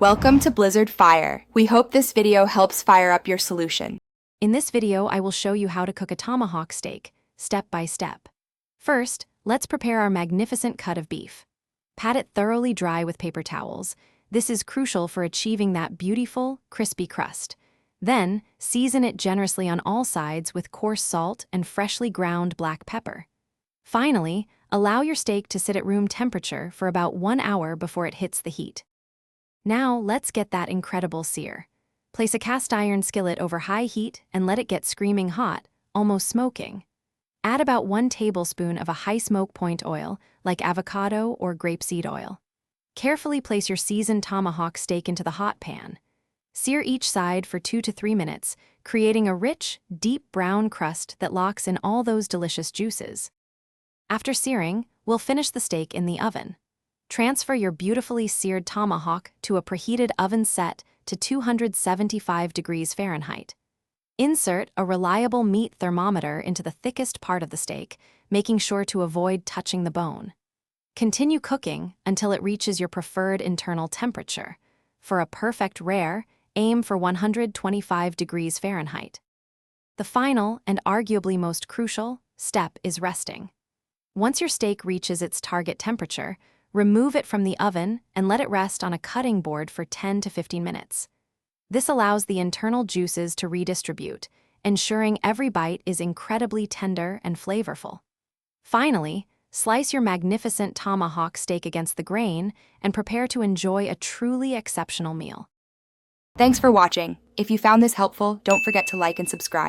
Welcome to Blizzard Fire. We hope this video helps fire up your solution. In this video, I will show you how to cook a tomahawk steak, step by step. First, let's prepare our magnificent cut of beef. Pat it thoroughly dry with paper towels. This is crucial for achieving that beautiful, crispy crust. Then, season it generously on all sides with coarse salt and freshly ground black pepper. Finally, allow your steak to sit at room temperature for about 1 hour before it hits the heat. Now, let's get that incredible sear. Place a cast iron skillet over high heat and let it get screaming hot, almost smoking. Add about 1 tablespoon of a high smoke point oil, like avocado or grapeseed oil. Carefully place your seasoned tomahawk steak into the hot pan. Sear each side for 2 to 3 minutes, creating a rich, deep brown crust that locks in all those delicious juices. After searing, we'll finish the steak in the oven. Transfer your beautifully seared tomahawk to a preheated oven set to 275 degrees Fahrenheit. Insert a reliable meat thermometer into the thickest part of the steak, making sure to avoid touching the bone. Continue cooking until it reaches your preferred internal temperature. For a perfect rare, aim for 125 degrees Fahrenheit. The final, and arguably most crucial, step is resting. Once your steak reaches its target temperature, remove it from the oven and let it rest on a cutting board for 10 to 15 minutes. This allows the internal juices to redistribute, ensuring every bite is incredibly tender and flavorful. Finally, slice your magnificent tomahawk steak against the grain and prepare to enjoy a truly exceptional meal. Thanks for watching. If you found this helpful, don't forget to like and subscribe.